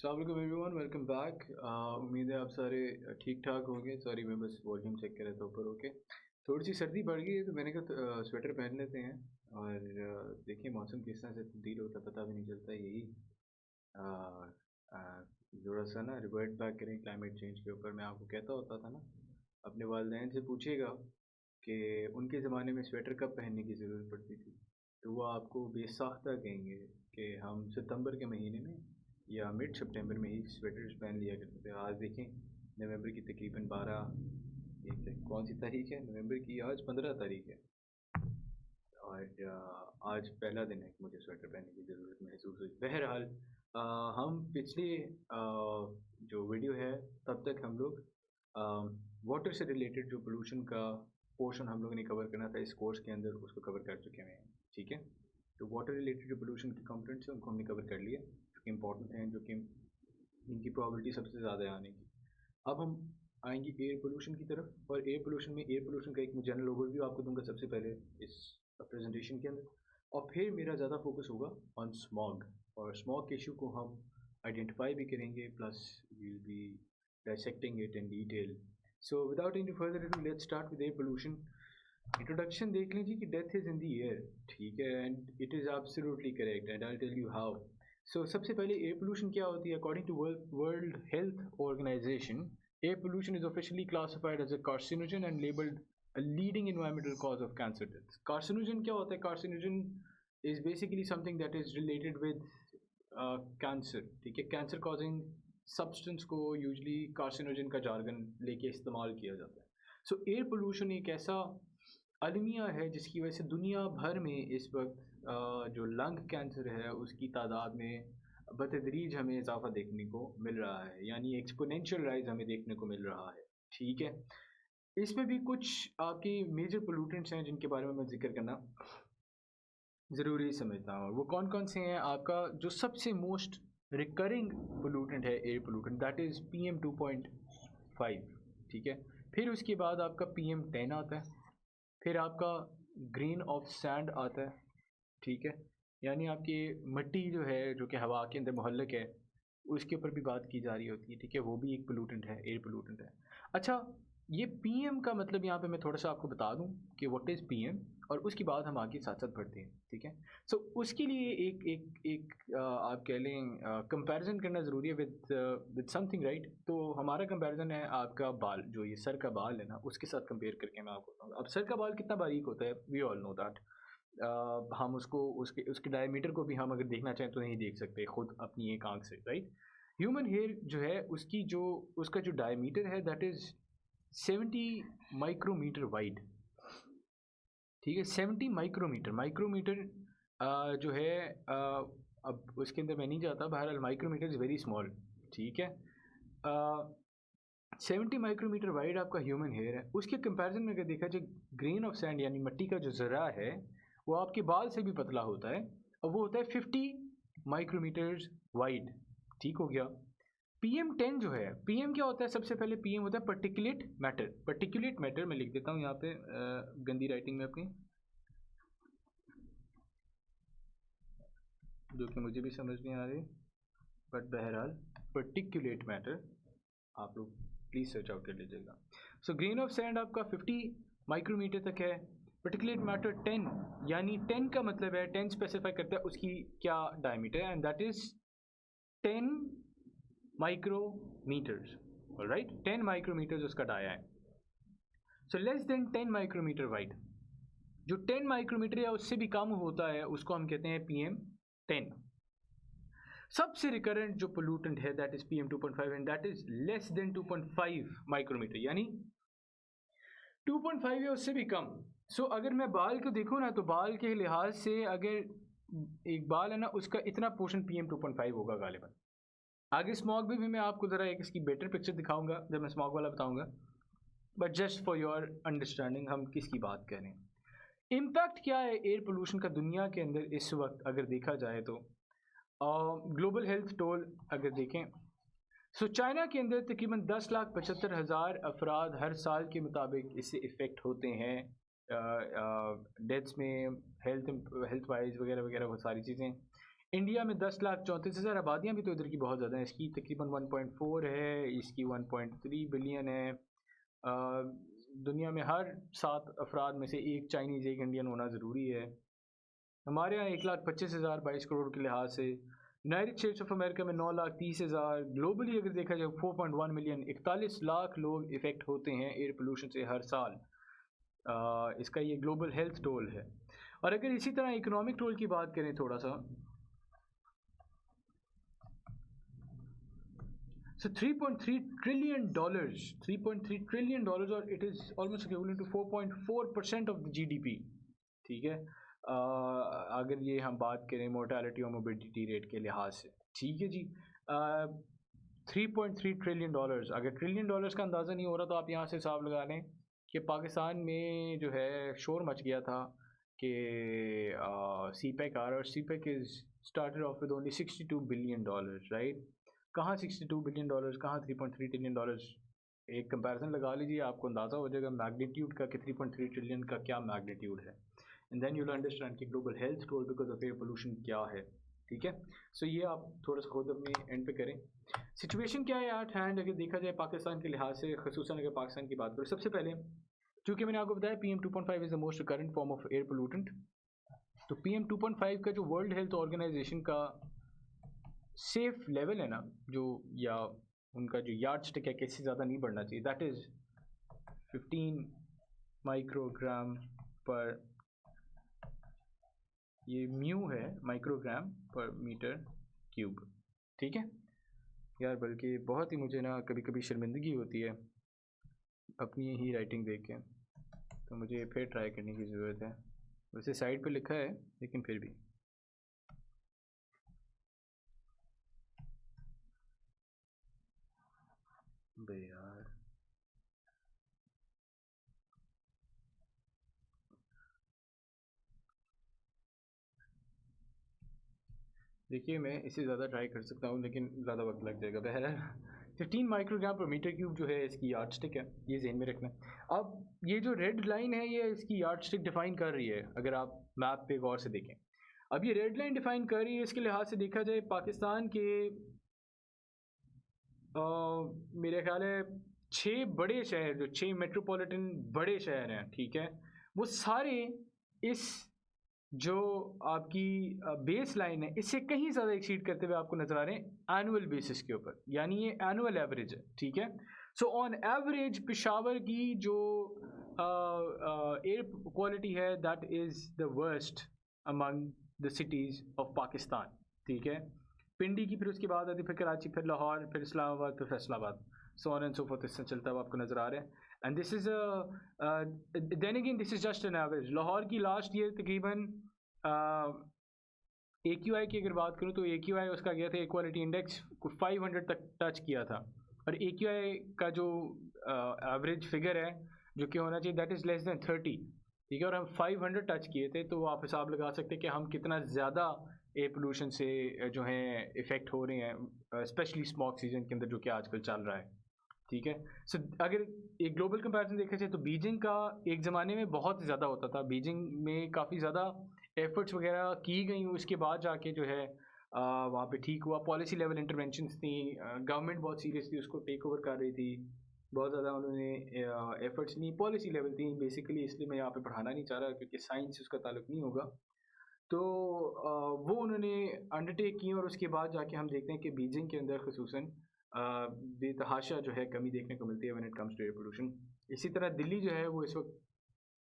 अस्सलाम वालेकुम everyone, welcome back. उम्मीद है आप सारे ठीक ठाक होंगे। सॉरी, मैं बस वॉल्यूम चेक कर रहा था ऊपर। ओके, थोड़ी सी सर्दी बढ़ गई है तो मैंने कहा स्वेटर पहन लेते हैं। और देखिए मौसम किस तरह से तब्दील होता है पता भी नहीं चलता। यही अ, अ, थोड़ा सा ना रिवर्ट बैक करें क्लाइमेट चेंज के ऊपर। मैं आपको कहता होता था ना, अपने वालिदैन से पूछिएगा कि उनके ज़माने में स्वेटर कब पहनने की ज़रूरत पड़ती थी, तो वो आपको बेसाख्ता कहेंगे कि हम सितंबर के महीने में या मिड सितंबर में ही स्वेटर्स पहन लिया करते थे। आज देखें नवंबर की तकरीबन 12 एक कौन सी तारीख है नवंबर की, आज 15 तारीख है। और आज पहला दिन है कि मुझे स्वेटर पहनने की ज़रूरत महसूस हुई। बहरहाल हम पिछले जो वीडियो है तब तक हम लोग वाटर से रिलेटेड जो पोल्यूशन का पोर्शन हम लोगों ने कवर करना था इस कोर्स के अंदर, उसको कवर कर चुके हैं। ठीक है, तो वाटर रिलेटेड जो पोल्यूशन के कंपोनेंट्स हैं उनको हमने कवर कर लिया, जो कि इंपॉर्टेंट हैं, जो कि इनकी प्रोबेबिलिटी सबसे ज़्यादा है आने की। अब हम आएंगे एयर पोल्यूशन की तरफ। और एयर पोल्यूशन का एक मैं जनरल ओवरव्यू आपको दूंगा सबसे पहले इस प्रेजेंटेशन के अंदर। और फिर मेरा ज़्यादा फोकस होगा ऑन स्मॉग, और स्मॉग के इशू को हम आइडेंटिफाई भी करेंगे, plus we will be dissecting it in detail. So without any further ado let's start with air pollution. Introduction देख लीजिए कि death is in the air. ठीक है, and it is absolutely correct and I tell you how. So सबसे पहले air pollution क्या होती है? According to World Health Organization, air pollution is officially classified as a carcinogen and labeled a leading environmental cause of cancer deaths. Carcinogen क्या होता है? Carcinogen is basically something that is related with cancer. ठीक है, cancer causing substance को usually carcinogen का jargon लेके इस्तेमाल किया जाता है। So air pollution एक ऐसा अलमिया है जिसकी वजह से दुनिया भर में इस वक्त जो लंग कैंसर है उसकी तादाद में बतदरीज हमें इजाफा देखने को मिल रहा है, यानी एक्सपोनेंशियल राइज हमें देखने को मिल रहा है। ठीक है, इसमें भी कुछ आपकी मेजर पोल्यूटेंट्स हैं जिनके बारे में मैं जिक्र करना ज़रूरी समझता हूँ। वो कौन कौन से हैं? आपका जो सबसे मोस्ट रिकरिंग पोल्यूटेंट है air pollutant, that is PM2.5। ठीक है, फिर उसके बाद आपका PM10 आता है, फिर आपका ग्रेन ऑफ सैंड आता है। ठीक है, यानी आपकी मिट्टी जो है जो कि हवा के अंदर मुहल्लक है, उसके ऊपर भी बात की जा रही होती है। ठीक है, वो भी एक पोल्यूटेंट है, एयर पोल्यूटेंट है। अच्छा, ये पीएम का मतलब यहाँ पे मैं थोड़ा सा आपको बता दूँ कि व्हाट इज़ पीएम, और उसके बाद हम आगे साथ साथ बढ़ते हैं। ठीक है, सो उसके लिए एक एक एक आप कह लें कंपैरिजन करना ज़रूरी है विद समथिंग, राइट? तो हमारा कंपैरिजन है आपका बाल, जो ये सर का बाल है ना, उसके साथ कंपेयर करके मैं आपको बताऊँगा। अब सर का बाल कितना बारीक होता है, वी ऑल नो दैट। हम उसको उसके उसके डायमीटर को भी हम अगर देखना चाहें तो नहीं देख सकते खुद अपनी एक आंख से, राइट? ह्यूमन हेयर जो है उसकी जो उसका जो डायमीटर है दैट इज़ 70 माइक्रोमीटर वाइड। ठीक है, 70 माइक्रोमीटर। माइक्रोमीटर जो है अब उसके अंदर मैं नहीं जाता, बहरहाल माइक्रोमीटर इज़ वेरी स्मॉल। ठीक है, 70 माइक्रोमीटर वाइड आपका ह्यूमन हेयर है। उसके कंपैरिजन में अगर देखा जाए, ग्रेन ऑफ सैंड यानी मिट्टी का जो ज़रा है वो आपके बाल से भी पतला होता है, और वो होता है 50 माइक्रोमीटर्स वाइड। ठीक हो गया। PM10 जो है, PM क्या होता है? सबसे पहले PM होता है पर्टिकुलेट मैटर। पर्टिकुलेट मैटर मैं लिख देता हूँ यहाँ पे गंदी राइटिंग में अपनी, जो कि मुझे भी समझ नहीं आ रही, बट बहरहाल पर्टिकुलेट मैटर आप लोग प्लीज़ सर्च आउट कर लीजिएगा। सो ग्रेन ऑफ सैंड आपका 50 माइक्रोमीटर तक है। पर्टिकुलेट मैटर 10, यानी 10 का मतलब है 10 स्पेसिफाई करता है उसकी क्या डायमीटर है, and that is 10 micrometres. Alright, 10 micrometres उसका डाया है। So less than 10 micrometer wide. जो 10 माइक्रोमीटर या उससे भी कम होता है उसको हम कहते हैं PM10। सबसे रिकरेंट जो पोल्यूटेंट है that is PM2.5 and that is less than 2.5 micrometre, यानी 2.5 या उससे भी कम। सो अगर मैं बाल को देखूँ ना, तो बाल के लिहाज से अगर एक बाल है ना, उसका इतना पोर्शन PM2.5 होगा गालिबन। आगे स्मॉग भी मैं आपको ज़रा एक इसकी बेटर पिक्चर दिखाऊंगा जब मैं स्मॉग वाला बताऊंगा, but just for your understanding हम किसकी बात कर रहे हैं। इम्पैक्ट क्या है एयर पोल्यूशन का दुनिया के अंदर इस वक्त अगर देखा जाए तो? ग्लोबल हेल्थ टोल अगर देखें, सो चाइना के अंदर तकरीबन 10,75,000 अफराद हर साल के मुताबिक इससे इफ़ेक्ट होते हैं डेथ्स में, हेल्थ वाइज वगैरह वगैरह, वो सारी चीज़ें। इंडिया में 10,34,000 आबादियाँ भी तो इधर की बहुत ज़्यादा हैं, इसकी तकरीबन 1.4 है, इसकी 1.3 बिलियन है। दुनिया में हर 7 अफराद में से एक चाइनीज़ एक इंडियन होना ज़रूरी है। हमारे यहाँ 1,25,000 22 करोड़ के लिहाज से। यूनाइटेड स्टेट्स ऑफ अमेरिका में 9,30,000। ग्लोबली अगर देखा जाए 4.1 मिलियन 41 लाख लोग इफ़ेक्ट होते हैं एयर पोल्यूशन से हर साल। इसका ये ग्लोबल हेल्थ टोल है। और अगर इसी तरह इकोनॉमिक टोल की बात करें थोड़ा सा, so $3.3 trillion, $3.3 trillion, और it is almost equivalent to 4.4% of the GDP. ठीक है, अगर ये हम बात करें मोर्टेलिटी और मोबिलिटी रेट के लिहाज से, ठीक है जी। 3.3 ट्रिलियन डॉलर्स, अगर ट्रिलियन डॉलर्स का अंदाज़ा नहीं हो रहा तो आप यहाँ से हिसाब लगा लें कि पाकिस्तान में जो है शोर मच गया था कि CPEC आ रहा है, और CPEC is started off with only $62 billion, right. कहाँ $62 बिलियन, कहाँ $3.3 ट्रिलियन। एक कंपैरिजन लगा लीजिए, आपको अंदाज़ा हो जाएगा मैग्नीट्यूड का कि 3.3 ट्रिलियन का क्या मैग्नीट्यूड है। And then you will understand कि global health toll because of air pollution क्या है। ठीक है, सो ये आप थोड़ा सा खुद अपने एंड पे करें। सिचुएशन क्या है एट हैंड अगर देखा जाए पाकिस्तान के लिहाज से, खसूसन अगर पाकिस्तान की बात करें, सबसे पहले चूँकि मैंने आपको बताया PM 2.5 is the most recurrent form of air pollutant, तो PM 2.5 का जो वर्ल्ड हेल्थ ऑर्गेनाइजेशन का सेफ लेवल है ना, जो या उनका जो यार्ड स्टिक है कि इससे ज़्यादा नहीं बढ़ना चाहिए, दैट इज़ 15 माइक्रोग्राम पर, ये म्यू है, माइक्रोग्राम पर मीटर क्यूब। ठीक है यार, बल्कि बहुत ही मुझे ना कभी कभी शर्मिंदगी होती है अपनी ही राइटिंग देख के, तो मुझे फिर ट्राई करने की ज़रूरत है। वैसे साइड पे लिखा है लेकिन फिर भी बे यार, देखिए मैं इससे ज़्यादा ट्राई कर सकता हूँ लेकिन ज़्यादा वक्त लग जाएगा। बहरहाल 15 माइक्रोग्राम पर मीटर क्यूब जो है इसकी यार्ड स्टिक है, ये ज़हन में रखना। अब ये जो रेड लाइन है ये इसकी यार्ड स्टिक डिफ़ाइन कर रही है, अगर आप मैप पे गौर से देखें। अब ये रेड लाइन डिफ़ाइन कर रही है, इसके लिहाज से देखा जाए पाकिस्तान के मेरे ख्याल है 6 बड़े शहर, जो 6 मेट्रोपॉलिटन बड़े शहर हैं, ठीक है, वो सारे इस जो आपकी बेस लाइन है इससे कहीं ज़्यादा एक्सीड करते हुए आपको नज़र आ रहे हैं एनुअल बेसिस के ऊपर, यानी ये एनुअल एवरेज है। ठीक है, सो ऑन एवरेज पेशावर की जो एयर क्वालिटी है that is the worst among the cities of Pakistan. ठीक है, पिंडी की फिर उसके बाद आती, फिर कराची, फिर लाहौर, फिर इस्लामाबाद, फिर Faisalabad, so on and so forth, इससे चलता हुआ आपको नज़र आ रहा है। And this is then again this is just an average. Lahore की लास्ट ईयर तकरीबन AQI की अगर बात करूँ तो AQI उसका गया था, इक्वालिटी इंडेक्स 500 तक टच किया था, और AQI का जो एवरेज फिगर है जो कि होना चाहिए दैट इज़ लेस दैन 30। ठीक है, और हम 500 टच किए थे, तो आप हिसाब लगा सकते हैं कि हम कितना ज़्यादा एयर पोल्यूशन से जो है इफ़ेक्ट हो रहे हैं, स्पेशली स्मॉग सीजन के अंदर जो कि आजकल चल रहा है। ठीक है, सो अगर एक ग्लोबल कंपैरिजन देखा जाए तो बीजिंग का एक ज़माने में बहुत ज़्यादा होता था, बीजिंग में काफ़ी ज़्यादा एफर्ट्स वगैरह की गई, उसके बाद जाके जो है वहाँ पे ठीक हुआ। पॉलिसी लेवल इंटरवेंशंस थी, गवर्नमेंट बहुत सीरियसली उसको टेक ओवर कर रही थी, बहुत ज़्यादा उन्होंने एफर्ट्स नहीं, पॉलिसी लेवल थी बेसिकली, इसलिए मैं यहाँ पे बढ़ाना नहीं चाह रहा क्योंकि साइंस से उसका ताल्लुक नहीं होगा। तो वो उन्होंने अंडरटेक की, और उसके बाद जाके हम देखते हैं कि बीजिंग के अंदर खसूसन बेतहाशा जो है कमी देखने को मिलती है when it comes to air pollution. इसी तरह दिल्ली जो है वो इस वक्त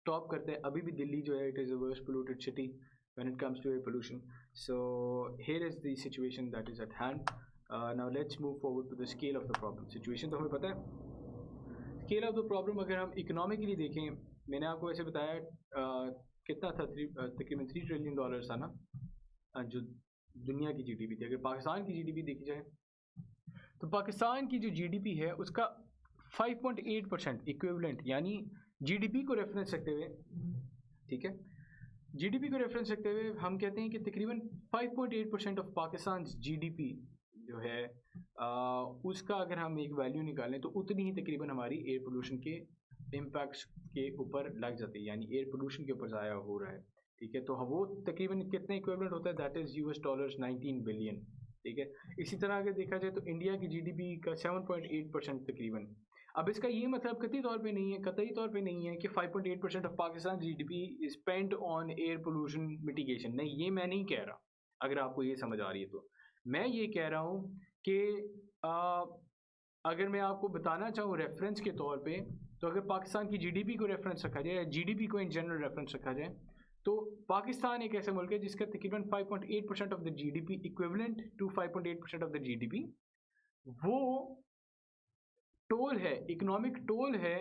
टॉप करते हैं, अभी भी दिल्ली जो है it is the worst polluted city when it comes to air pollution. So here is the situation that is at hand. Now let's move forward to the scale of the problem. Situation तो हमें पता है, scale of the problem अगर हम economically देखें, मैंने आपको ऐसे बताया कितना था, तकरीबन $3 ट्रिलियन था ना, जो दुनिया की GDP थी। अगर पाकिस्तान की GDP देखी जाए तो पाकिस्तान की जो GDP है उसका 5.8% इक्विवेलेंट, यानी GDP को रेफरेंस रखते हुए, ठीक है, GDP को रेफरेंस रखते हुए हम कहते हैं कि तकरीबन 5.8% ऑफ पाकिस्तान GDP जो है उसका अगर हम एक वैल्यू निकालें तो उतनी ही तकरीबन हमारी एयर पोल्यूशन के इम्पैक्ट्स के ऊपर लग जाती है, यानी एयर पोल्यूशन के ऊपर ज़ाया हो रहा है। ठीक है, तो वो तकरीबन कितने इक्विवेलेंट होता है, दैट इज़ US$ 19 बिलियन। ठीक है, इसी तरह अगर देखा जाए तो इंडिया की GDP का 7.8% तकरीबन। अब इसका ये मतलब कतई तौर पे नहीं है, कतई तौर पे नहीं है कि 5.8% of Pakistan GDP is spent on air pollution mitigation. नहीं, ये मैं नहीं कह रहा, अगर आपको ये समझ आ रही है तो। मैं ये कह रहा हूँ कि अगर मैं आपको बताना चाहूँ रेफरेंस के तौर पे, तो अगर पाकिस्तान की GDP को रेफरेंस रखा जाए या GDP को इन जनरल रेफरेंस रखा जाए, तो पाकिस्तान एक ऐसा मुल्क है जिसका तकरीबन 5.8% of the GDP equivalent to 5.8% of the GDP वो टोल है, इकोनॉमिक टोल है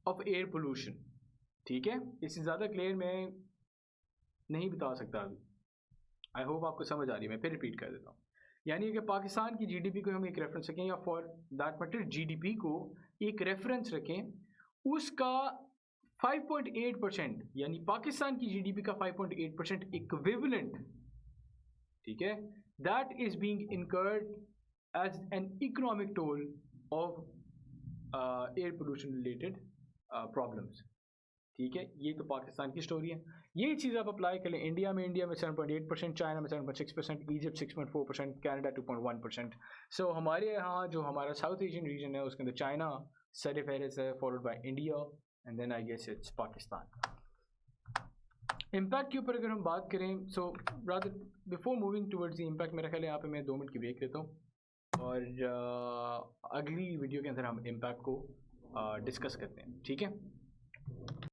ऑफ एयर पोल्यूशन। ठीक है, इससे ज़्यादा क्लियर मैं नहीं बता सकता अभी। आई होप आपको समझ आ रही है, मैं फिर रिपीट कर देता हूँ। यानी कि पाकिस्तान की GDP को हम एक रेफरेंस रखें, या फॉर दैट मैटर GDP को एक रेफरेंस रखें, उसका 5.8% यानी पाकिस्तान की GDP का 5.8% इक्विवेलेंट, ठीक है, that is being incurred as an economic toll of air pollution related problems. ठीक है, ये तो पाकिस्तान की स्टोरी है। ये चीज़ आप अप्लाई कर लें इंडिया में 7.8%, चाइना में 7.6%, इजिप्ट 6.4%, कनाडा 2.1%। सो हमारे यहाँ जो हमारा साउथ एशियन रीजन है उसके अंदर चाइना सर फहरिस्त है, followed by India, and then I guess it's Pakistan. Impact के ऊपर अगर हम बात करें, so rather before moving towards the impact, मेरा ख्याल है यहाँ पे मैं 2 मिनट की ब्रेक लेता हूँ, और अगली वीडियो के अंदर हम इम्पैक्ट को डिस्कस करते हैं। ठीक है।